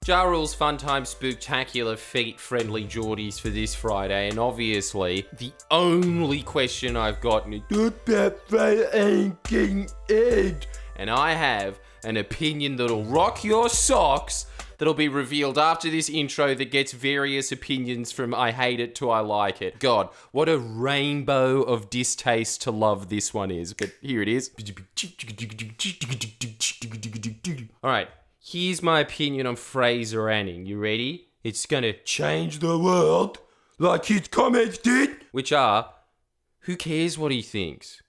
Ja Rule's Fun Time Spooktacular feet-friendly Geordies for this Friday, and obviously, the only question I've gotten is, does that Frazer Anning getting egged? And I have an opinion that'll rock your socks, that'll be revealed after this intro that gets various opinions from I hate it to I like it. God, what a rainbow of distaste to love this one is. But here it is. Alright, here's my opinion on Fraser Anning. You ready? It's gonna change the world, like his comments did. Which are, who cares what he thinks?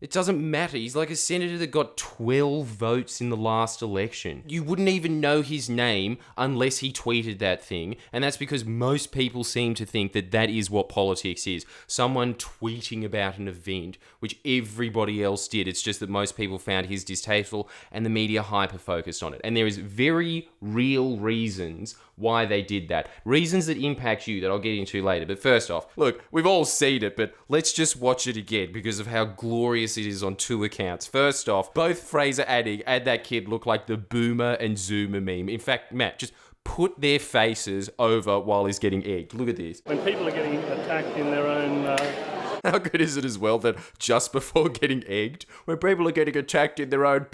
It doesn't matter. He's like a senator that got 12 votes in the last election. You wouldn't even know his name unless he tweeted that thing. And that's because most people seem to think that that is what politics is. Someone tweeting about an event, which everybody else did. It's just that most people found his distasteful and the media hyper-focused on it. And there is very real reasons why they did that. Reasons that impact you that I'll get into later. But first off, look, we've all seen it, but let's just watch it again because of how glorious it is on two accounts. First off, both Fraser Anning and that kid look like the Boomer and Zoomer meme. In fact, Matt, just put their faces over while he's getting egged. Look at this. When people are getting attacked in their own... How good is it as well that just before getting egged, when people are getting attacked in their own...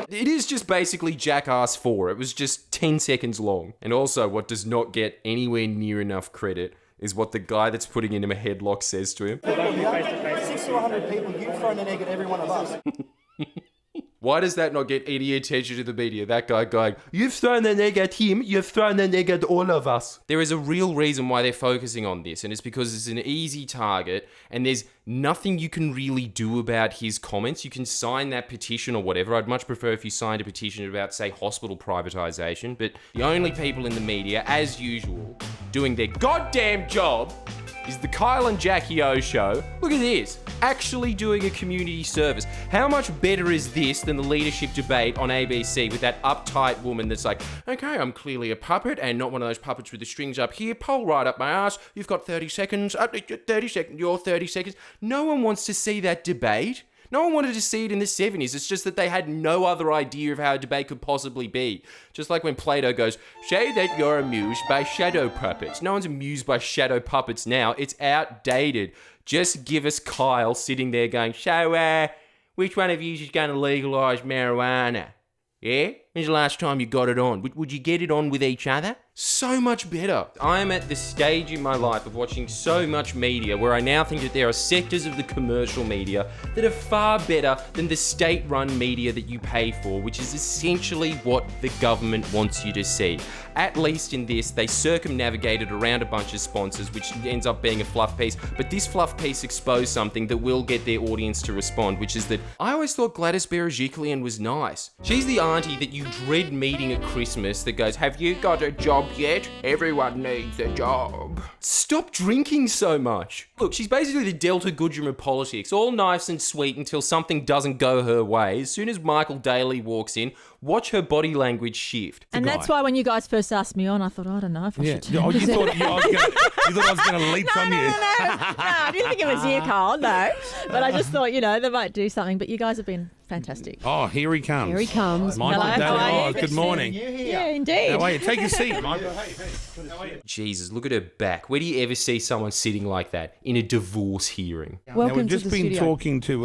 It is just basically Jackass 4. It was just 10 seconds long. And also, what does not get anywhere near enough credit is what the guy that's putting him in a headlock says to him. 60 to 100 people, you've thrown an egg at every one of us. Why does that not get any attention to the media? That guy going, you've thrown an egg at him, you've thrown an egg at all of us. There is a real reason why they're focusing on this, and it's because it's an easy target, and there's nothing you can really do about his comments. You can sign that petition or whatever. I'd much prefer if you signed a petition about, say, hospital privatisation, but the only people in the media, as usual, doing their goddamn job is the Kyle and Jackie O show. Look at this. Actually doing a community service. How much better is this than the leadership debate on ABC with that uptight woman that's like, okay, I'm clearly a puppet and not one of those puppets with the strings up here. Pull right up my ass. You've got 30 seconds. 30 seconds. You're 30 seconds. No one wants to see that debate. No one wanted to see it in the 70s. It's just that they had no other idea of how a debate could possibly be. Just like when Plato goes, say that you're amused by shadow puppets. No one's amused by shadow puppets now. It's outdated. Just give us Kyle sitting there going, so, which one of you is going to legalise marijuana? Yeah? When's the last time you got it on? Would you get it on with each other? So much better. I am at the stage in my life of watching so much media where I now think that there are sectors of the commercial media that are far better than the state-run media that you pay for, which is essentially what the government wants you to see. At least in this, they circumnavigated around a bunch of sponsors, which ends up being a fluff piece, but this fluff piece exposed something that will get their audience to respond, which is that I always thought Gladys Berejiklian was nice. She's the auntie that you dread meeting at Christmas that goes, have you got a job yet? Everyone needs a job. Stop drinking so much. Look, she's basically the Delta Goodrum of politics, all nice and sweet until something doesn't go her way. As soon as Micheal Daley walks in, watch her body language shift. And that's why when you guys first asked me on, I thought, I don't know if I should turn Oh, you thought I was going to leap on you. No, I didn't think it was you, Carl, no. But I just thought, they might do something. But you guys have been fantastic. Oh, here he comes. Here he comes. Micheal Hello, Daley. how are you? Good morning. Yeah, indeed. How are you? Take a seat, Micheal. Hey. How are you? Jesus, look at her back. Where do you ever see someone sitting like that in a divorce hearing? Welcome Now, we've just to the been studio. talking to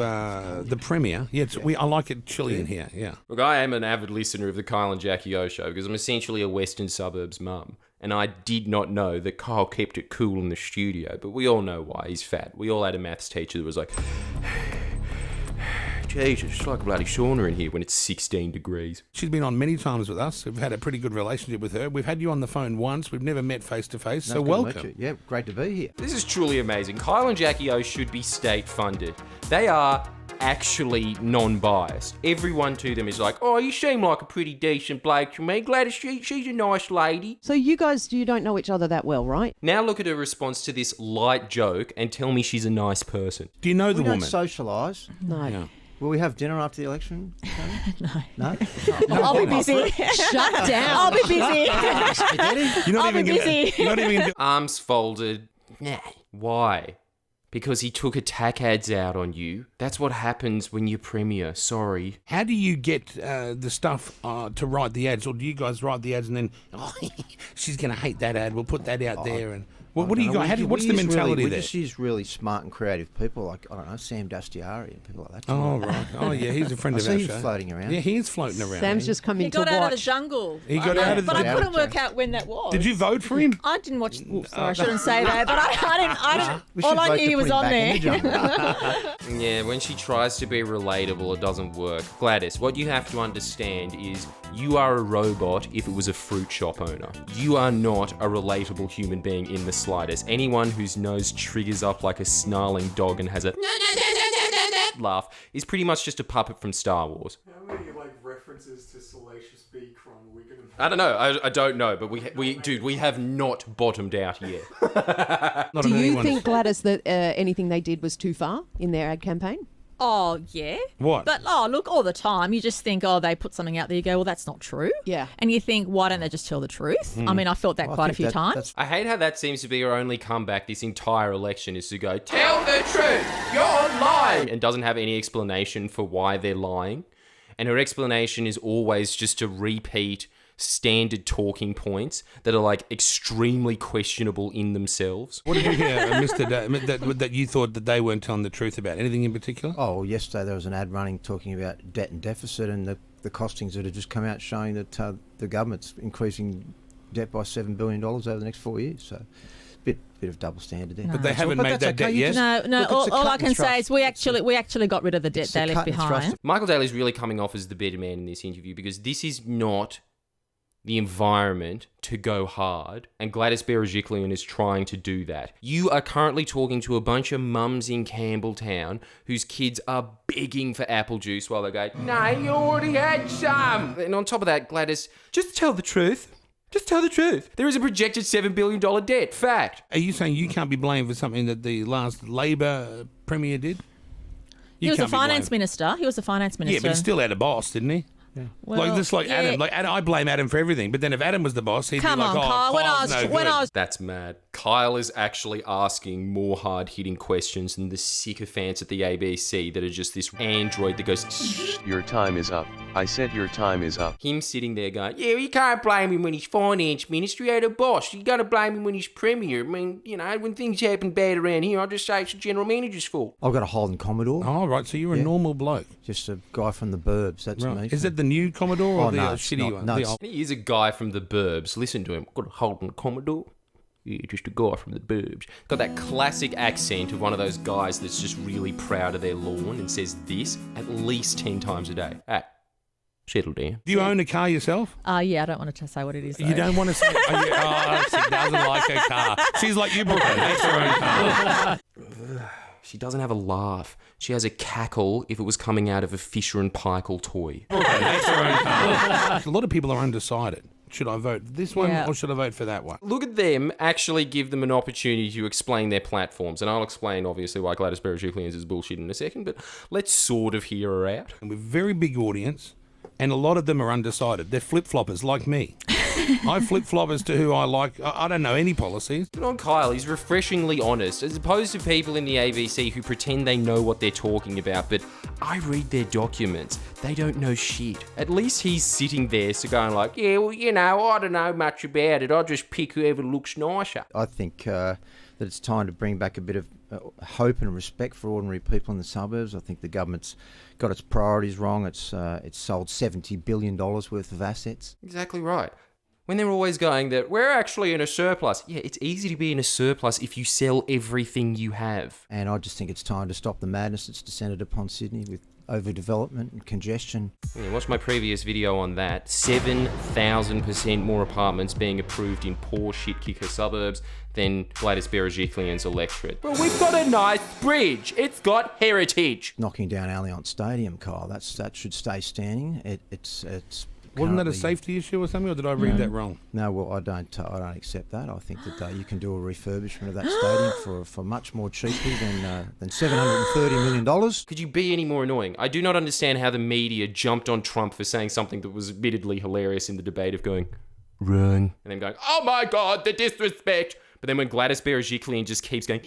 the Premier. Yeah, I like it chilly in here, yeah. Look, I am an avid listener of the Kyle and Jackie O show because I'm essentially a Western suburbs mum. And I did not know that Kyle kept it cool in the studio, but we all know why. He's fat. We all had a maths teacher that was like, Jesus, it's like a bloody sauna in here when it's 16 degrees. She's been on many times with us. We've had a pretty good relationship with her. We've had you on the phone once. We've never met face to face, so welcome. Yeah, great to be here. This is truly amazing. Kyle and Jackie O should be state funded. They are actually non-biased. Everyone to them is like, oh, you seem like a pretty decent bloke to me. Gladys, she's a nice lady. So you don't know each other that well, right? Now look at her response to this light joke and tell me she's a nice person. Do you know the We don't woman? socialise. No. Yeah. Will we have dinner after the election? No? I'll be busy. Shut down. I'll be busy. Spaghetti? You're not I'll be even busy. You're not even gonna Arms folded. Nah. Why? Because he took attack ads out on you. That's what happens when you're Premier. Sorry. How do you get the stuff to write the ads, or do you guys write the ads and then, she's going to hate that ad, we'll put that out there? And what do you got? What's the mentality there? We just use really smart and creative people like, I don't know, Sam Dastiari and people like that. Oh, right. Oh, yeah, he's a friend of I our see show. him floating around. Yeah, he is floating around. Sam's just come He in to got out of the watch. jungle. He got out of the But I jungle. couldn't work out when that was. Did you vote for him? I didn't watch. Sorry, I shouldn't say that. But I didn't. We All should I vote knew to he was put him on back in the there. jungle. Yeah, when she tries to be relatable, it doesn't work. Gladys, what you have to understand is you are a robot if it was a fruit shop owner. You are not a relatable human being in the slightest. Anyone whose nose triggers up like a snarling dog and has a laugh is pretty much just a puppet from Star Wars. How many references to Salacious B. Crime are we going to... I don't know. I don't know, but we have not bottomed out yet. Not Do on you anyone's- think, Gladys, that anything they did was too far in their ad campaign? Oh yeah. What? But look, all the time you just think, they put something out there. You go, well, that's not true. Yeah. And you think, why don't they just tell the truth? I mean, I felt that I quite a think few that- times. that's- I hate how that seems to be her only comeback this entire election is to go, tell the truth, you're lying, and doesn't have any explanation for why they're lying. And her explanation is always just to repeat standard talking points that are extremely questionable in themselves. What did you hear, Mr. that you thought that they weren't telling the truth about? Anything in particular? Oh, well, yesterday there was an ad running talking about debt and deficit and the costings that have just come out showing that the government's increasing debt by $7 billion over the next 4 years. So bit of double standard there. But they haven't But made that's that debt okay, you yet? just- No. Look, it's a All I cut can and say is thrust. we actually got rid of the debt It's they a left cut and thrust. behind. Michael Daley's really coming off as the better man in this interview because this is not the environment to go hard, and Gladys Berejiklian is trying to do that. You are currently talking to a bunch of mums in Campbelltown whose kids are begging for apple juice while they go, no, you already had some. And on top of that, Gladys, just tell the truth. Just tell the truth. There is a projected $7 billion debt. Fact. Are you saying you can't be blamed for something that the last Labor Premier did? He was a finance minister. Yeah, but he still had a boss, didn't he? Well, Adam. I blame Adam for everything. But then if Adam was the boss, he'd Come be like, on, Kyle. When I was That's mad. Kyle is actually asking more hard-hitting questions than the sycophants at the ABC that are just this android that goes, Your time is up. I said your time is up. him sitting there going, yeah, you can't blame him when he's finance minister, he had a boss. You got to blame him when he's premier. I mean, when things happen bad around here, I just say it's the general manager's fault. I've got a Holden Commodore, Oh, right. So you're a normal bloke. just a guy from the burbs. That's me. Is that the new Commodore or Oh, the no, it's shitty not. one? No, The it's- old- He is a guy from the burbs. Listen to him. Got a Holden Commodore. Yeah, just a guy from the burbs. Got that classic accent of one of those guys that's just really proud of their lawn and says this at least 10 times a day. Hey, settle down. Do you own a car yourself? yeah, I don't want to say what it is. You though. don't want to say. She doesn't like her car. She's like you, Brooke. Hates her own car. She doesn't have a laugh. She has a cackle if it was coming out of a Fisher and Paykel toy. Hates her own car. A lot of people are undecided. Should I vote this one Yeah. or should I vote for that one? Look at them actually give them an opportunity to explain their platforms. And I'll explain, obviously, why Gladys Berejiklian is bullshit in a second, but let's sort of hear her out. And we're a very big audience, and a lot of them are undecided. They're flip-floppers like me. I flip-flop as to who I like. I don't know any policies. Good on Kyle, he's refreshingly honest, as opposed to people in the ABC who pretend they know what they're talking about, but I read their documents. They don't know shit. At least he's sitting there, so going like, yeah, well, I don't know much about it. I'll just pick whoever looks nicer. I think that it's time to bring back a bit of hope and respect for ordinary people in the suburbs. I think the government's got its priorities wrong. It's sold $70 billion worth of assets. Exactly right. When they're always going that we're actually in a surplus. Yeah, it's easy to be in a surplus if you sell everything you have. And I just think it's time to stop the madness that's descended upon Sydney with overdevelopment and congestion. Yeah, watch my previous video on that. 7,000% more apartments being approved in poor shit kicker suburbs than Gladys Berejiklian's electorate. Well, we've got a nice bridge. It's got heritage. Knocking down Allianz Stadium, Kyle, that should stay standing. It's Wasn't that a currently- safety issue or something, or did I read that wrong? No, well, I don't accept that. I think that you can do a refurbishment of that stadium for much more cheaply than $730 million. Could you be any more annoying? I do not understand how the media jumped on Trump for saying something that was admittedly hilarious in the debate of going, wrong. And then going, oh my God, the disrespect. But then when Gladys Berejiklian just keeps going,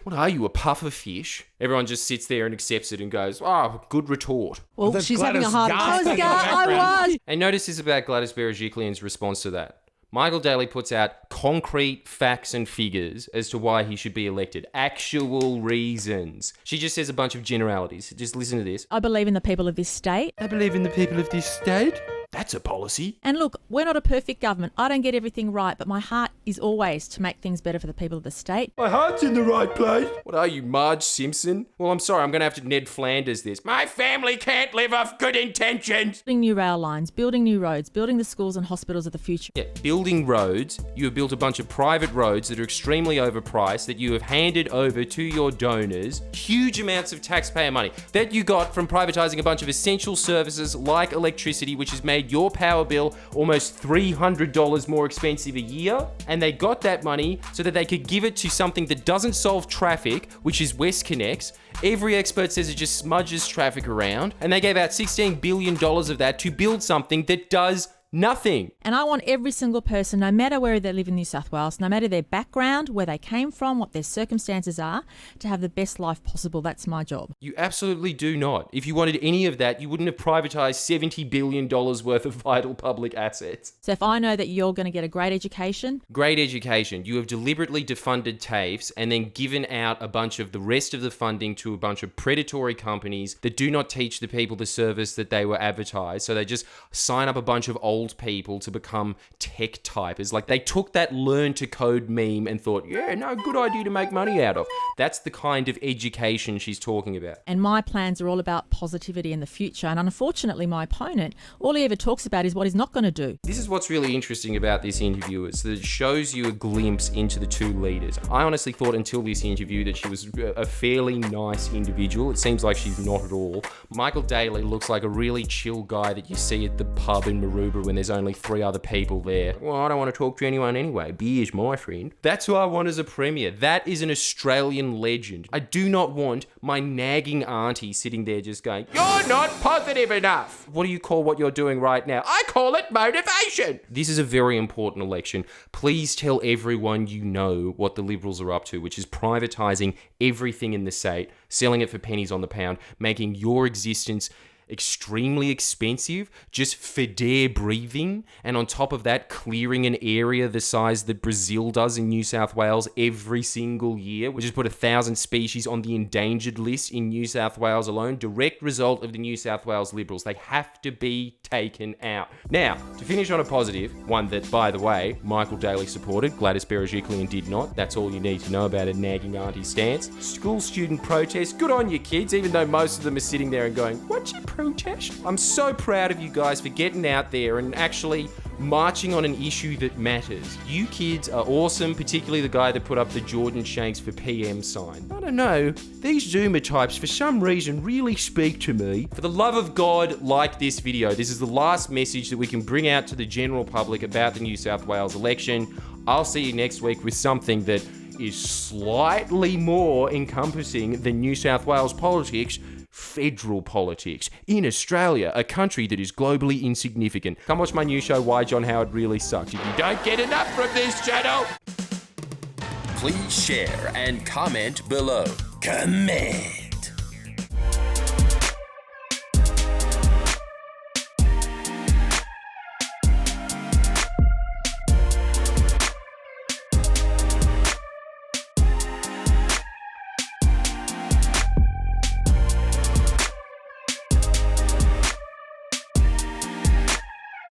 What are you, a puffer fish? Everyone just sits there and accepts it and goes, oh, good retort. Well, That's she's having a Gladys hard gasping in the I background. was. And notice this about Gladys Berejiklian's response to that. Michael Daley puts out concrete facts and figures as to why he should be elected. Actual reasons. She just says a bunch of generalities. Just listen to this. I believe in the people of this state. I believe in the people of this state. That's a policy. And look, we're not a perfect government. I don't get everything right, but my heart is always to make things better for the people of the state. My heart's in the right place. What are you, Marge Simpson? Well, I'm sorry, I'm going to have to Ned Flanders this. My family can't live off good intentions. Building new rail lines, building new roads, building the schools and hospitals of the future. Yeah, building roads. You have built a bunch of private roads that are extremely overpriced that you have handed over to your donors. Huge amounts of taxpayer money that you got from privatising a bunch of essential services like electricity, which has made your power bill almost $300 more expensive a year. And they got that money so that they could give it to something that doesn't solve traffic, which is WestConnex. Every expert says it just smudges traffic around. And they gave out $16 billion of that to build something that does nothing. And I want every single person, no matter where they live in New South Wales, no matter their background, where they came from, what their circumstances are, to have the best life possible. That's my job. You absolutely do not. If you wanted any of that, you wouldn't have privatised $70 billion worth of vital public assets. So if I know that you're going to get a great education. Great education. You have deliberately defunded TAFEs and then given out a bunch of the rest of the funding to a bunch of predatory companies that do not teach the people the service that they were advertised. So they just sign up a bunch of old people to become tech typers. Like they took that learn to code meme and thought, yeah, no, good idea to make money out of. That's the kind of education she's talking about. And my plans are all about positivity in the future. And unfortunately, my opponent, all he ever talks about is what he's not going to do. This is what's really interesting about this interview is that it shows you a glimpse into the two leaders. I honestly thought until this interview that she was a fairly nice individual. It seems like she's not at all. Michael Daley looks like a really chill guy that you see at the pub in Maroubra when there's only 3 other people there. Well, I don't want to talk to anyone anyway. Beer's my friend. That's who I want as a premier. That is an Australian legend. I do not want my nagging auntie sitting there just going, you're not positive enough. What do you call what you're doing right now? I call it motivation. This is a very important election. Please tell everyone you know what the Liberals are up to, which is privatising everything in the state, selling it for pennies on the pound, making your existence extremely expensive just for their breathing, and on top of that clearing an area the size that Brazil does in New South Wales every single year, which has put 1,000 species on the endangered list in New South Wales alone. Direct result of the New South Wales Liberals. They have to be taken out. Now, to finish on a positive, one that, by the way, Michael Daley supported, Gladys Berejiklian did not. That's all you need to know about a nagging auntie stance. School student protests. Good on you kids, even though most of them are sitting there and going, what's your protest? I'm so proud of you guys for getting out there and actually marching on an issue that matters. You kids are awesome, particularly the guy that put up the Jordan Shanks for PM sign. I don't know, these Zoomer types for some reason really speak to me. For the love of God, like this video. This is the last message that we can bring out to the general public about the New South Wales election. I'll see you next week with something that is slightly more encompassing than New South Wales politics. Federal politics in Australia, a country that is globally insignificant. Come watch my new show, Why John Howard Really Sucks, if you don't get enough from this channel. Please share and comment below. Comment.